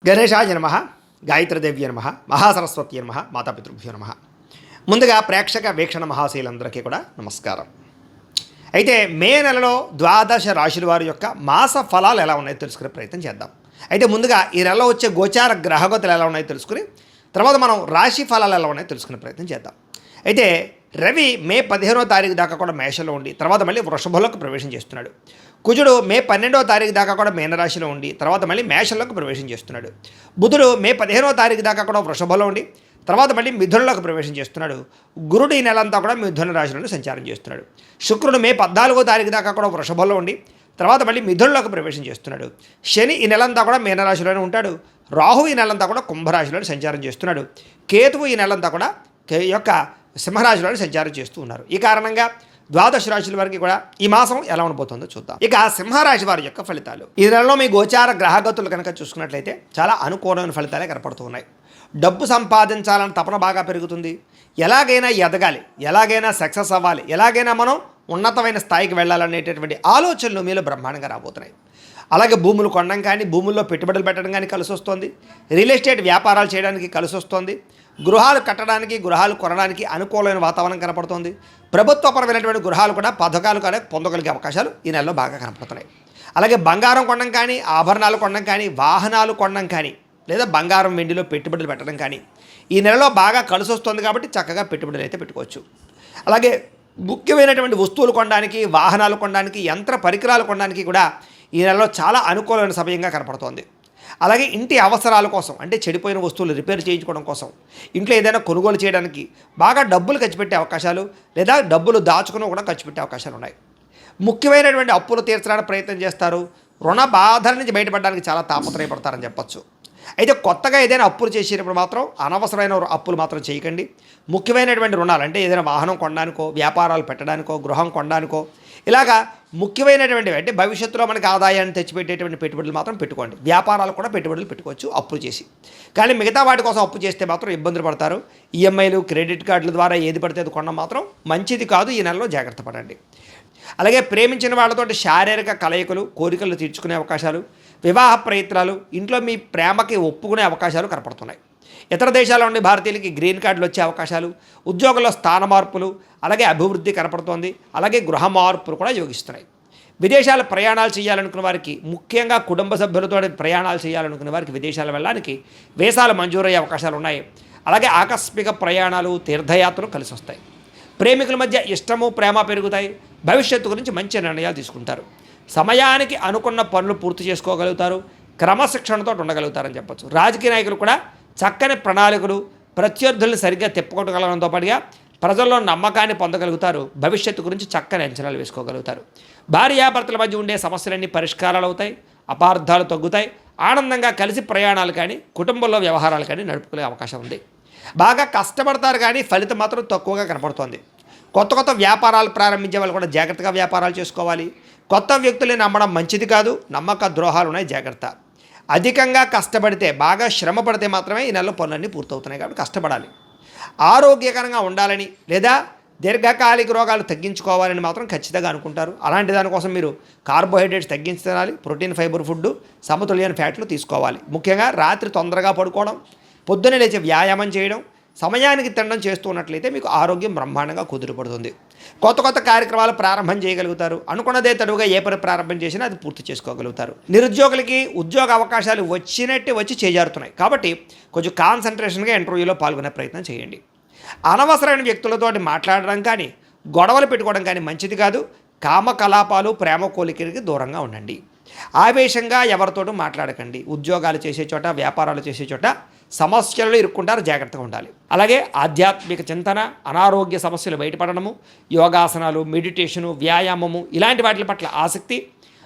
గణేశాయ నమః, గాయత్రీదేవ్య నమః, మహాసరస్వతి నమః, మాతాపితృభ్యో నమః. ముందుగా ప్రేక్షక వీక్షణ మహాశీలందరికీ కూడా నమస్కారం. అయితే మే నెలలో ద్వాదశ రాశుల వారి యొక్క మాస ఫలాలు ఎలా ఉన్నాయో తెలుసుకునే ప్రయత్నం చేద్దాం. అయితే ముందుగా ఈ నెలలో వచ్చే గోచార గ్రహగతులు ఎలా ఉన్నాయో తెలుసుకుని తర్వాత మనం రాశి ఫలాలు ఎలా ఉన్నాయో తెలుసుకునే ప్రయత్నం చేద్దాం. అయితే రవి మే 15వ తారీఖు దాకా కూడా మేషంలో ఉండి తర్వాత మళ్ళీ వృషభంలోకి ప్రవేశం చేస్తున్నాడు. కుజుడు మే 12వ తారీఖు దాకా కూడా మీనరాశిలో ఉండి తర్వాత మళ్ళీ మేషంలోకి ప్రవేశం చేస్తున్నాడు. బుధుడు మే 15వ తారీఖు దాకా కూడా వృషభంలో ఉండి తర్వాత మళ్ళీ మిథునంలోకి ప్రవేశం చేస్తున్నాడు. గురుడు ఈ నెలంతా కూడా మిథున రాశిలోనే సంచారం చేస్తున్నాడు. శుక్రుడు మే 14వ తారీఖు దాకా కూడా వృషభంలో ఉండి తర్వాత మళ్ళీ మిథునంలోకి ప్రవేశం చేస్తున్నాడు. శని ఈ నెలంతా కూడా మీనరాశిలోనే ఉంటాడు. రాహు ఈ నెలంతా కూడా కుంభరాశిలోనే సంచారం చేస్తున్నాడు. కేతువు ఈ నెలంతా కూడా యొక్క సింహరాశిలోనే సంచారం చేస్తూ ఉన్నారు. ఈ కారణంగా ద్వాదశ రాశుల వారికి కూడా ఈ మాసం ఎలా ఉండబోతుందో చూద్దాం. ఇక సింహరాశి వారి యొక్క ఫలితాలు. ఈ నెలలో మీ గోచార గ్రహగతులు కనుక చూసుకున్నట్లయితే చాలా అనుకూలమైన ఫలితాలే కనపడుతూ ఉన్నాయి. డబ్బు సంపాదించాలని తపన బాగా పెరుగుతుంది. ఎలాగైనా ఎదగాలి, ఎలాగైనా సక్సెస్ అవ్వాలి, ఎలాగైనా మనం ఉన్నతమైన స్థాయికి వెళ్ళాలనేటటువంటి ఆలోచనలు మీలో బ్రహ్మాండంగా రాబోతున్నాయి. అలాగే భూములు కొనడం కానీ భూముల్లో పెట్టుబడులు పెట్టడం కానీ కలిసి వస్తుంది. రియల్ ఎస్టేట్ వ్యాపారాలు చేయడానికి కలిసి వస్తుంది. గృహాలు కట్టడానికి గృహాలు కొనడానికి అనుకూలమైన వాతావరణం కనపడుతుంది. ప్రభుత్వపరమైనటువంటి గృహాలు కూడా పథకాలు కానీ పొందగలిగే అవకాశాలు ఈ నెలలో బాగా కనపడుతున్నాయి. అలాగే బంగారం కొనడం కానీ ఆభరణాలు కొనడం కానీ వాహనాలు కొనడం కానీ లేదా బంగారం వెండిలో పెట్టుబడులు పెట్టడం కానీ ఈ నెలలో బాగా కలిసి వస్తుంది కాబట్టి చక్కగా పెట్టుబడులు అయితే పెట్టుకోవచ్చు. అలాగే ముఖ్యమైనటువంటి వస్తువులు కొనడానికి వాహనాలు కొనడానికి యంత్ర పరికరాలు కొనడానికి కూడా ఈ నెలలో చాలా అనుకూలమైన సమయంగా కనపడుతోంది. అలాగే ఇంటి అవసరాల కోసం అంటే చెడిపోయిన వస్తువులు రిపేర్ చేయించుకోవడం కోసం ఇంట్లో ఏదైనా కొనుగోలు చేయడానికి బాగా డబ్బులు ఖర్చు పెట్టే అవకాశాలు లేదా డబ్బులు దాచుకుని కూడా ఖర్చు పెట్టే అవకాశాలు ఉన్నాయి. ముఖ్యమైనటువంటి అప్పులు తీర్చడానికి ప్రయత్నం చేస్తారు. రుణ బాధల నుంచి బయటపడడానికి చాలా తాపత్రయపడతారని చెప్పచ్చు. అయితే కొత్తగా ఏదైనా అప్పులు చేసేటప్పుడు మాత్రం అనవసరమైన అప్పులు మాత్రం చేయకండి. ముఖ్యమైనటువంటి రుణాలు అంటే ఏదైనా వాహనం కొనడానికో వ్యాపారాలు పెట్టడానికో గృహం కొనడానికో ఇలాగా ముఖ్యమైనటువంటివి అంటే భవిష్యత్తులో మనకి ఆదాయాన్ని తెచ్చిపెట్టేటువంటి పెట్టుబడులు మాత్రం పెట్టుకోండి. వ్యాపారాలు కూడా పెట్టుబడులు పెట్టుకోవచ్చు అప్పులు చేసి. కానీ మిగతా వాటి కోసం అప్పు చేస్తే మాత్రం ఇబ్బందులు పడతారు. ఈఎంఐలు క్రెడిట్ కార్డుల ద్వారా ఏది పడితే అది కొనడం మాత్రం మంచిది కాదు. ఈ నెలలో జాగ్రత్త పడండి. అలాగే ప్రేమించిన వాళ్ళతోటి శారీరక కలయికలు కోరికలు తీర్చుకునే అవకాశాలు, వివాహ ప్రయత్నాలు, ఇంట్లో మీ ప్రేమకి ఒప్పుకునే అవకాశాలు కనపడుతున్నాయి. ఇతర దేశాల్లో ఉండే భారతీయులకి గ్రీన్ కార్డులు వచ్చే అవకాశాలు, ఉద్యోగంలో స్థాన మార్పులు, అలాగే అభివృద్ధి కనపడుతోంది. అలాగే గృహ మార్పులు కూడా యోగిస్తున్నాయి. విదేశాల ప్రయాణాలు చేయాలనుకున్న వారికి ముఖ్యంగా కుటుంబ సభ్యులతో ప్రయాణాలు చేయాలనుకున్న వారికి విదేశాలు వెళ్ళడానికి వీసాలు మంజూరయ్యే అవకాశాలు ఉన్నాయి. అలాగే ఆకస్మిక ప్రయాణాలు తీర్థయాత్రలు కలిసి వస్తాయి. ప్రేమికుల మధ్య ఇష్టము ప్రేమ పెరుగుతాయి. భవిష్యత్తు గురించి మంచి నిర్ణయాలు తీసుకుంటారు. సమయానికి అనుకున్న పనులు పూర్తి చేసుకోగలుగుతారు. క్రమశిక్షణతో ఉండగలుగుతారని చెప్పచ్చు. రాజకీయ నాయకులు కూడా చక్కని ప్రణాళికలు ప్రత్యర్థుల్ని సరిగ్గా తిప్పుకోగలడంతో పాటుగా ప్రజల్లో నమ్మకాన్ని పొందగలుగుతారు. భవిష్యత్తు గురించి చక్కని అంచనాలు వేసుకోగలుగుతారు. భార్యాభర్తల మధ్య ఉండే సమస్యలన్నీ పరిష్కారాలు అవుతాయి. అపార్థాలు తగ్గుతాయి. ఆనందంగా కలిసి ప్రయాణాలు కానీ కుటుంబంలో వ్యవహారాలు కానీ నడుపుకునే అవకాశం ఉంది. బాగా కష్టపడతారు కానీ ఫలితం మాత్రం తక్కువగా కనపడుతోంది. కొత్త వ్యాపారాలు ప్రారంభించే వాళ్ళు కూడా జాగ్రత్తగా వ్యాపారాలు చేసుకోవాలి. కొత్త వ్యక్తుల్ని నమ్మడం మంచిది కాదు. నమ్మక ద్రోహాలు ఉన్నాయి, జాగ్రత్త. అధికంగా కష్టపడితే బాగా శ్రమ పడితే మాత్రమే ఈ నెలలో పనులన్నీ పూర్తవుతున్నాయి కాబట్టి కష్టపడాలి. ఆరోగ్యకరంగా ఉండాలని లేదా దీర్ఘకాలిక రోగాలు తగ్గించుకోవాలని మాత్రం ఖచ్చితంగా అనుకుంటారు. అలాంటి దానికోసం మీరు కార్బోహైడ్రేట్స్ తగ్గించి తినాలి. ప్రోటీన్ ఫైబర్ ఫుడ్ సమతుల్యమైన ఫ్యాట్లు తీసుకోవాలి. ముఖ్యంగా రాత్రి తొందరగా పడుకోవడం, పొద్దున్నే లేచి వ్యాయామం చేయడం, సమయానికి తినడం చేస్తూ ఉన్నట్లయితే మీకు ఆరోగ్యం బ్రహ్మాండంగా కుదురుపడుతుంది. కొత్త కార్యక్రమాలు ప్రారంభం చేయగలుగుతారు. అనుకున్నదే తడువుగా ఏ పని ప్రారంభం చేసినా అది పూర్తి చేసుకోగలుగుతారు. నిరుద్యోగులకి ఉద్యోగ అవకాశాలు వచ్చి చేజారుతున్నాయి కాబట్టి కొంచెం కాన్సన్ట్రేషన్గా ఇంటర్వ్యూలో పాల్గొనే ప్రయత్నం చేయండి. అనవసరమైన వ్యక్తులతో మాట్లాడడం కానీ గొడవలు పెట్టుకోవడం కానీ మంచిది కాదు. కామకలాపాలు ప్రేమ కోలికలకి దూరంగా ఉండండి. ఆవేశంగా ఎవరితోటూ మాట్లాడకండి. ఉద్యోగాలు చేసే చోట వ్యాపారాలు చేసే చోట సమస్యలలో ఇరుక్కుంటారు, జాగ్రత్తగా ఉండాలి. అలాగే ఆధ్యాత్మిక చింతన, అనారోగ్య సమస్యలు బయటపడడము, యోగాసనాలు, మెడిటేషను, వ్యాయామము ఇలాంటి వాటి పట్ల ఆసక్తి,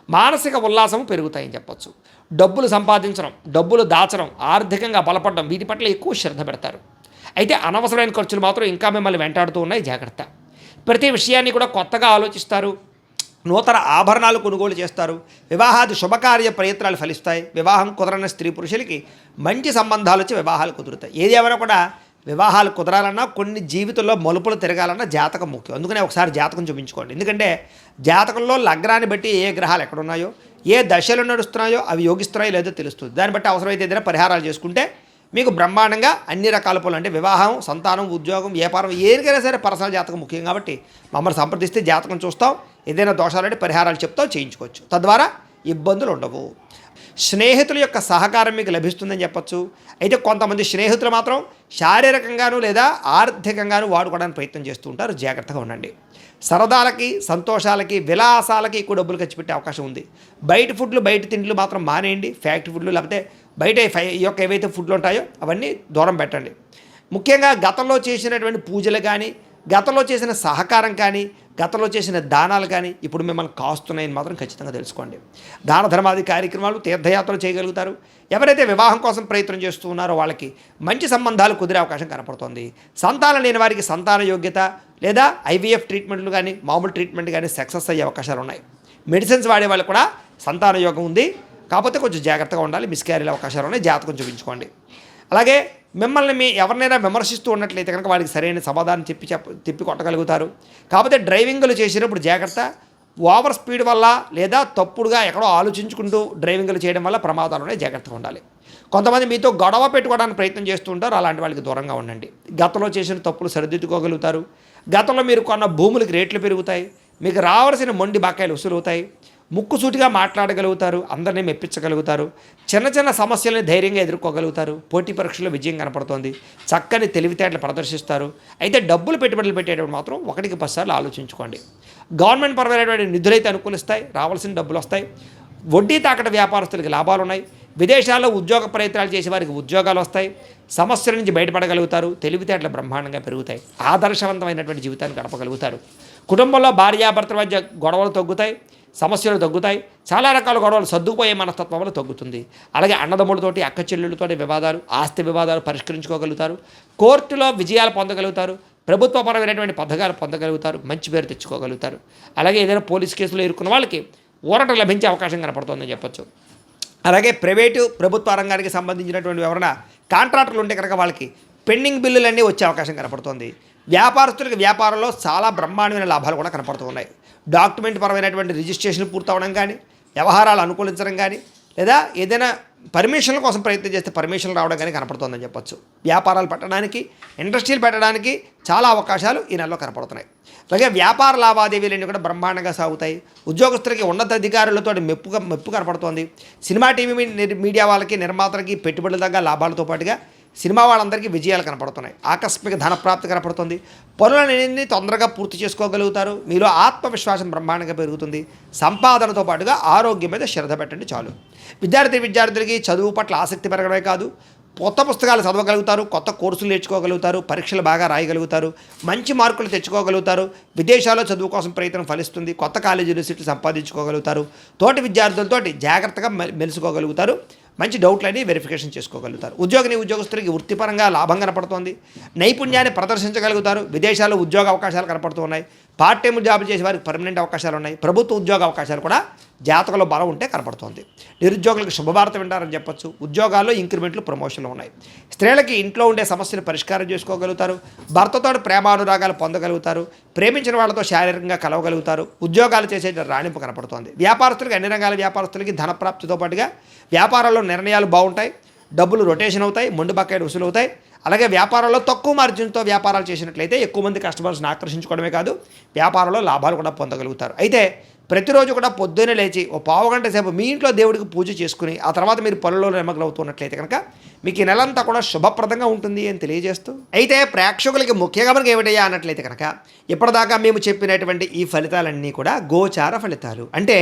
మానసిక ఉల్లాసము పెరుగుతాయని చెప్పచ్చు. డబ్బులు సంపాదించడం, డబ్బులు దాచడం, ఆర్థికంగా బలపడడం వీటి పట్ల ఎక్కువ శ్రద్ధ పెడతారు. అయితే అనవసరమైన ఖర్చులు మాత్రం ఇంకా మిమ్మల్ని వెంటాడుతూ ఉన్నాయి, జాగ్రత్త. ప్రతి విషయాన్ని కూడా కొత్తగా ఆలోచిస్తారు. నూతన ఆభరణాలు కొనుగోలు చేస్తారు. వివాహాది శుభకార్య ప్రయత్నాలు ఫలిస్తాయి. వివాహం కుదరని స్త్రీ పురుషులకి మంచి సంబంధాలు వచ్చి వివాహాలు కుదురుతాయి. ఏది ఏమైనా కూడా వివాహాలు కుదరాలన్నా కొన్ని జీవితంలో మలుపులు తిరగాలన్నా జాతకం ముఖ్యం. అందుకనే ఒకసారి జాతకం చూపించుకోండి. ఎందుకంటే జాతకంలో లగ్నాన్ని బట్టి ఏ గ్రహాలు ఎక్కడున్నాయో ఏ దశలు నడుస్తున్నాయో అవి యోగిస్తున్నాయో లేదో తెలుస్తుంది. దాన్ని బట్టి అవసరమైతే ఏదైనా పరిహారాలు చేసుకుంటే మీకు బ్రహ్మాండంగా అన్ని రకాల పనులు అంటే వివాహం, సంతానం, ఉద్యోగం, వ్యాపారం ఏరికైనా సరే పర్సనల్ జాతకం ముఖ్యం కాబట్టి మమ్మల్ని సంప్రదిస్తే జాతకం చూస్తాం, ఏదైనా దోషాలంటే పరిహారాలు చెప్తాం, చేయించుకోవచ్చు. తద్వారా ఇబ్బందులు ఉండవు. స్నేహితుల యొక్క సహకారం మీకు లభిస్తుందని చెప్పచ్చు. అయితే కొంతమంది స్నేహితులు మాత్రం శారీరకంగాను లేదా ఆర్థికంగాను వాడుకోవడానికి ప్రయత్నం చేస్తూ ఉంటారు. జాగ్రత్తగా ఉండండి. సరదాలకి, సంతోషాలకి, విలాసాలకి ఎక్కువ డబ్బులు ఖర్చు పెట్టే అవకాశం ఉంది. బయట ఫుడ్లు, బయట తిండ్లు మాత్రం మానేయండి. ఫ్యాక్టరీ ఫుడ్లు లేకపోతే బయట ఈ యొక్క ఏవైతే ఫుడ్లు ఉంటాయో అవన్నీ దూరం పెట్టండి. ముఖ్యంగా గతంలో చేసినటువంటి పూజలు కానీ, గతంలో చేసిన సహకారం కానీ, గతంలో చేసిన దానాలు కానీ ఇప్పుడు మిమ్మల్ని కాస్తున్నాయని మాత్రం ఖచ్చితంగా తెలుసుకోండి. దాన ధర్మాది కార్యక్రమాలు, తీర్థయాత్రలు చేయగలుగుతారు. ఎవరైతే వివాహం కోసం ప్రయత్నం చేస్తూ ఉన్నారో వాళ్ళకి మంచి సంబంధాలు కుదిరే అవకాశం కనపడుతోంది. సంతానం లేని వారికి సంతాన యోగ్యత లేదా ఐవీఎఫ్ ట్రీట్మెంట్లు కానీ, మామూలు ట్రీట్మెంట్ కానీ సక్సెస్ అయ్యే అవకాశాలు ఉన్నాయి. మెడిసిన్స్ వాడే వాళ్ళు కూడా సంతాన యోగం ఉంది. కాకపోతే కొంచెం జాగ్రత్తగా ఉండాలి. మిస్క్యారీల అవకాశాలు ఉన్నాయి. జాతకం చూపించుకోండి. అలాగే మిమ్మల్ని ఎవరినైనా విమర్శిస్తూ ఉన్నట్లయితే కనుక వాడికి సరైన సమాధానం తిప్పి కొట్టగలుగుతారు. కాకపోతే డ్రైవింగ్లు చేసినప్పుడు జాగ్రత్త. ఓవర్ స్పీడ్ వల్ల లేదా తప్పుడుగా ఎక్కడో ఆలోచించుకుంటూ డ్రైవింగ్లు చేయడం వల్ల ప్రమాదాలు ఉన్నాయి. జాగ్రత్తగా ఉండాలి. కొంతమంది మీతో గొడవ పెట్టుకోవడానికి ప్రయత్నం చేస్తూ ఉంటారు. అలాంటి వాళ్ళకి దూరంగా ఉండండి. గతంలో చేసిన తప్పులు సరిదిద్దుకోగలుగుతారు. గతంలో మీరు కొన్న భూములకి రేట్లు పెరుగుతాయి. మీకు రావాల్సిన మొండి బకాయిలు వసూలవుతాయి. ముక్కుసూటిగా మాట్లాడగలుగుతారు. అందరినీ మెప్పించగలుగుతారు. చిన్న చిన్న సమస్యలని ధైర్యంగా ఎదుర్కోగలుగుతారు. పోటీ పరీక్షల్లో విజయం కనపడుతోంది. చక్కని తెలివితేటలు ప్రదర్శిస్తారు. అయితే డబ్బులు పెట్టుబడులు పెట్టేటప్పుడు మాత్రం 1-10 సార్లు ఆలోచించుకోండి. గవర్నమెంట్ పరమైనటువంటి నిధులైతే అనుకూలిస్తాయి. రావాల్సిన డబ్బులు వస్తాయి. వడ్డీ తాకట వ్యాపారస్తులకి లాభాలు ఉన్నాయి. విదేశాల్లో ఉద్యోగ ప్రయత్నాలు చేసే వారికి ఉద్యోగాలు వస్తాయి. సమస్యల నుంచి బయటపడగలుగుతారు. తెలివితేటలు బ్రహ్మాండంగా పెరుగుతాయి. ఆదర్శవంతమైనటువంటి జీవితాన్ని గడపగలుగుతారు. కుటుంబంలో భార్యాభర్తల మధ్య గొడవలు తగ్గుతాయి. సమస్యలు తగ్గుతాయి. చాలా రకాల గొడవలు సర్దుకుపోయే మనస్తత్వంలో తగ్గుతుంది. అలాగే అన్నదమ్ములతోటి, అక్క చెల్లెళ్ళతోటి వివాదాలు, ఆస్తి వివాదాలు పరిష్కరించుకోగలుగుతారు. కోర్టులో విజయాలు పొందగలుగుతారు. ప్రభుత్వపరమైనటువంటి పథకాలు పొందగలుగుతారు. మంచి పేరు తెచ్చుకోగలుగుతారు. అలాగే ఏదైనా పోలీస్ కేసులో ఇరుక్కున్న వాళ్ళకి ఊరట లభించే అవకాశం కనపడుతుందని చెప్పొచ్చు. అలాగే ప్రైవేటు, ప్రభుత్వ రంగానికి సంబంధించినటువంటి ఎవరైనా కాంట్రాక్టర్లు ఉంటే కనుక వాళ్ళకి పెండింగ్ బిల్లులన్నీ వచ్చే అవకాశం కనపడుతుంది. వ్యాపారస్తులకి వ్యాపారంలో చాలా బ్రహ్మాండమైన లాభాలు కూడా కనపడుతున్నాయి. డాక్యుమెంట్ పరమైనటువంటి రిజిస్ట్రేషన్ పూర్తవడం కానీ, వ్యవహారాలు అనుకూలించడం కానీ, లేదా ఏదైనా పర్మిషన్ల కోసం ప్రయత్నం చేస్తే పర్మిషన్లు రావడం కానీ కనపడుతుందని చెప్పొచ్చు. వ్యాపారాలు పెట్టడానికి, ఇండస్ట్రీలు పెట్టడానికి చాలా అవకాశాలు ఈ నెలలో కనపడుతున్నాయి. అలాగే వ్యాపార లావాదేవీలన్నీ కూడా బ్రహ్మాండంగా సాగుతాయి. ఉద్యోగస్తులకి ఉన్నతాధికారులతో మెప్పు కనపడుతోంది. సినిమా టీవీ మీడియా వాళ్ళకి, నిర్మాతలకి పెట్టుబడుల దగ్గర లాభాలతో పాటుగా సినిమా వాళ్ళందరికీ విజయాలు కనపడుతున్నాయి. ఆకస్మిక ధనప్రాప్తి కనపడుతుంది. పనులన్నీ తొందరగా పూర్తి చేసుకోగలుగుతారు. మీలో ఆత్మవిశ్వాసం బ్రహ్మాండంగా పెరుగుతుంది. సంపాదనతో పాటుగా ఆరోగ్యం మీద శ్రద్ధ పెట్టండి చాలు. విద్యార్థులకి చదువు పట్ల ఆసక్తి పెరగడమే కాదు, కొత్త పుస్తకాలు చదవగలుగుతారు. కొత్త కోర్సులు నేర్చుకోగలుగుతారు. పరీక్షలు బాగా రాయగలుగుతారు. మంచి మార్కులు తెచ్చుకోగలుగుతారు. విదేశాల్లో చదువు కోసం ప్రయత్నం ఫలిస్తుంది. కొత్త కాలేజీలు, సీట్లు సంపాదించుకోగలుగుతారు. తోటి విద్యార్థులతోటి జాగ్రత్తగా మెలుసుకోగలుగుతారు. మంచి డౌట్లన్నీ వెరిఫికేషన్ చేసుకోగలుగుతారు. ఉద్యోగస్తులకి వృత్తిపరంగా లాభం కనపడుతోంది. నైపుణ్యాన్ని ప్రదర్శించగలుగుతారు. విదేశాల్లో ఉద్యోగ అవకాశాలు కనపడుతూ ఉన్నాయి. పార్ట్ టైం జాబ్ చేసే వారికి పర్మనెంట్ అవకాశాలు ఉన్నాయి. ప్రభుత్వ ఉద్యోగ అవకాశాలు కూడా జాతకంలో బలం ఉంటే కనపడుతోంది. నిరుద్యోగులకు శుభవార్త వింటారని చెప్పొచ్చు. ఉద్యోగాల్లో ఇంక్రిమెంట్లు, ప్రమోషన్లు ఉన్నాయి. స్త్రీలకి ఇంట్లో ఉండే సమస్యలు పరిష్కారం చేసుకోగలుగుతారు. భర్తతో ప్రేమానురాగాలు పొందగలుగుతారు. ప్రేమించిన వాళ్ళతో శారీరకంగా కలవగలుగుతారు. ఉద్యోగాలు చేసే రాణింపు కనపడుతోంది. వ్యాపారస్తులకి, అన్ని రంగాల వ్యాపారస్తులకి ధనప్రాప్తితో పాటుగా వ్యాపారాల్లో నిర్ణయాలు బాగుంటాయి. డబ్బులు రొటేషన్ అవుతాయి. మొండి బకాయిలు వసూలు అవుతాయి. అలాగే వ్యాపారంలో తక్కువ మార్జిన్తో వ్యాపారాలు చేసినట్లయితే ఎక్కువ మంది కస్టమర్స్ని ఆకర్షించుకోవడమే కాదు, వ్యాపారంలో లాభాలు కూడా పొందగలుగుతారు. అయితే ప్రతిరోజు కూడా పొద్దున్నే లేచి ఓ పావుగంట సేపు మీ ఇంట్లో దేవుడికి పూజ చేసుకుని ఆ తర్వాత మీరు పనుల్లో నిమగ్నమవుతున్నట్లయితే కనుక మీకు ఈ నెలంతా కూడా శుభప్రదంగా ఉంటుంది అని తెలియజేస్తూ, అయితే ప్రేక్షకులకి ముఖ్యంగా మనకి ఏమిటయ్యా అన్నట్లయితే కనుక ఇప్పటిదాకా మేము చెప్పినటువంటి ఈ ఫలితాలన్నీ కూడా గోచార ఫలితాలు. అంటే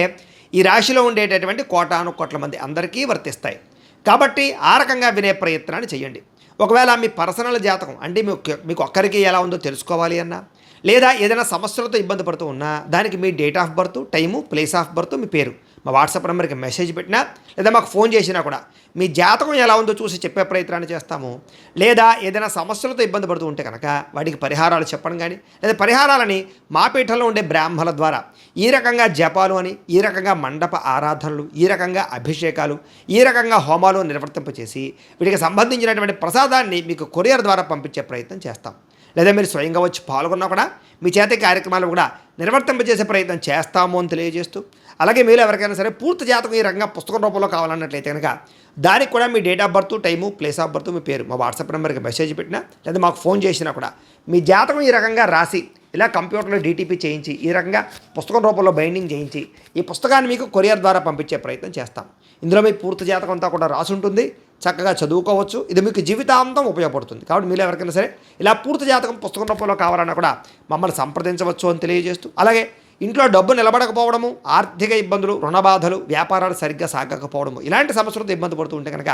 ఈ రాశిలో ఉండేటటువంటి కోటాను కోట్ల మంది అందరికీ వర్తిస్తాయి. కాబట్టి ఆ రకంగా వినే ప్రయత్నాన్ని చేయండి. ఒకవేళ మీ పర్సనల్ జాతకం అంటే మీకు ఒక్కరికి ఎలా ఉందో తెలుసుకోవాలి అన్నా, లేదా ఏదైనా సమస్యలతో ఇబ్బంది పడుతూ ఉన్నా దానికి మీ date of birth, time, place of birth, మీ పేరు మా వాట్సాప్ నెంబర్కి మెసేజ్ పెట్టినా లేదా మాకు ఫోన్ చేసినా కూడా మీ జాతకం ఎలా ఉందో చూసి చెప్పే ప్రయత్నాన్ని చేస్తాము. లేదా ఏదైనా సమస్యలతో ఇబ్బంది పడుతూ ఉంటే కనుక వాటికి పరిహారాలు చెప్పడం కానీ, లేదా పరిహారాలని మా పీఠంలో ఉండే బ్రాహ్మణుల ద్వారా ఈ రకంగా జపాలు అని, ఈ రకంగా మండప ఆరాధనలు, ఈ రకంగా అభిషేకాలు, ఈ రకంగా హోమాలు నిర్వర్తింపచేసి వీటికి సంబంధించినటువంటి ప్రసాదాన్ని మీకు కొరియర్ ద్వారా పంపించే ప్రయత్నం చేస్తాం. లేదా మీరు స్వయంగా వచ్చి పాల్గొన్నా కూడా మీ చేత ఈ కార్యక్రమాలు కూడా నిర్వర్తింపజేసే ప్రయత్నం చేస్తాము అని తెలియజేస్తూ, అలాగే మీరు ఎవరికైనా సరే పూర్తి జాతకం ఈ రకంగా పుస్తకం రూపంలో కావాలన్నట్లయితే కనుక దానికి కూడా మీ date of birth, time, place of birth, మీ పేరు మా వాట్సాప్ నెంబర్కి మెసేజ్ పెట్టినా లేదా మాకు ఫోన్ చేసినా కూడా మీ జాతకం ఈ రకంగా రాసి ఇలా కంప్యూటర్లో డీటీపీ చేయించి ఈ రకంగా పుస్తకం రూపంలో బైండింగ్ చేయించి ఈ పుస్తకాన్ని మీకు కొరియర్ ద్వారా పంపించే ప్రయత్నం చేస్తాం. ఇందులో మీ పూర్తి జాతకం అంతా కూడా రాసి ఉంటుంది, చక్కగా చదువుకోవచ్చు. ఇది మీకు జీవితాంతం ఉపయోగపడుతుంది. కాబట్టి మీరు ఎవరికైనా సరే ఇలా పూర్తి జాతకం పుస్తకం రూపంలో కావాలన్నా కూడా మమ్మల్ని సంప్రదించవచ్చు అని తెలియజేస్తూ, అలాగే ఇంట్లో డబ్బు నిలబడకపోవడము, ఆర్థిక ఇబ్బందులు, రుణ బాధలు, వ్యాపారాలు సరిగ్గా సాగకపోవడము, ఇలాంటి సమస్యలతో ఇబ్బంది పడుతూ ఉంటే కనుక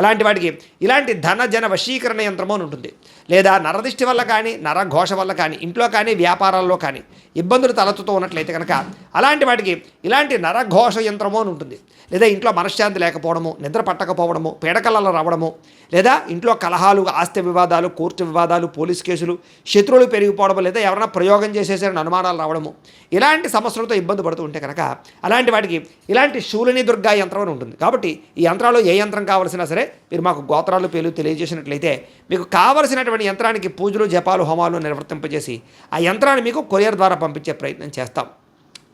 అలాంటి వాటికి ఇలాంటి ధన జన వశీకరణ యంత్రము అని ఉంటుంది. లేదా నరదిష్టి వల్ల కానీ, నరఘోష వల్ల కానీ, ఇంట్లో కానీ వ్యాపారాల్లో కానీ ఇబ్బందులు తలెత్తుతూ ఉన్నట్లయితే కనుక అలాంటి వాటికి ఇలాంటి నరఘోష యంత్రము అని ఉంటుంది. లేదా ఇంట్లో మనశ్శాంతి లేకపోవడము, నిద్ర పట్టకపోవడము, పీడకలలు రావడము, లేదా ఇంట్లో కలహాలు, ఆస్తి వివాదాలు, కోర్టు వివాదాలు, పోలీస్ కేసులు, శత్రువులు పెరిగిపోవడము, లేదా ఎవరైనా ప్రయోగం చేసేసారని అనుమానాలు రావడము, ఇలాంటి సమస్యలతో ఇబ్బంది పడుతూ ఉంటే కనుక అలాంటి వాటికి ఇలాంటి శూలిని దుర్గా యంత్రం అని ఉంటుంది. కాబట్టి ఈ యంత్రాలు ఏ యంత్రం కావాల్సినా సరే మీరు మాకు గోత్రాలు పేర్లు తెలియజేసినట్లయితే మీకు కావలసినటువంటి యంత్రానికి పూజలు, జపాలు, హోమాలు నిర్వర్తింపజేసి ఆ యంత్రాన్ని మీకు కొరియర్ ద్వారా పంపించే ప్రయత్నం చేస్తాం.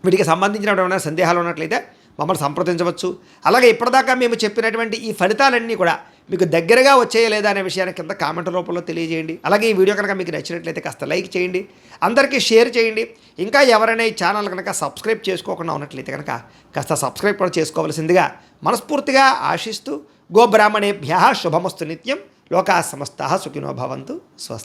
వీటికి సంబంధించినటువంటి సందేహాలు ఉన్నట్లయితే మమ్మల్ని సంప్రదించవచ్చు. అలాగే ఇప్పటిదాకా మేము చెప్పినటువంటి ఈ ఫలితాలన్నీ కూడా మీకు దగ్గరగా వచ్చాయా లేదా అనే విషయాన్ని కింద కామెంట్ రూపంలో తెలియజేయండి. అలాగే ఈ వీడియో కనుక మీకు నచ్చినట్లయితే కాస్త లైక్ చేయండి, అందరికీ షేర్ చేయండి. ఇంకా ఎవరైనా ఈ ఛానల్ కనుక సబ్స్క్రైబ్ చేసుకోకుండా ఉన్నట్లయితే కనుక కాస్త సబ్స్క్రైబ్ కూడా చేసుకోవాల్సిందిగా మనస్ఫూర్తిగా ఆశిస్తూ, గోబ్రాహ్మణేభ్యః శుభమస్తు నిత్యం, లోకాః సమస్తాః సుఖినో భవంతు. స్వస్తి.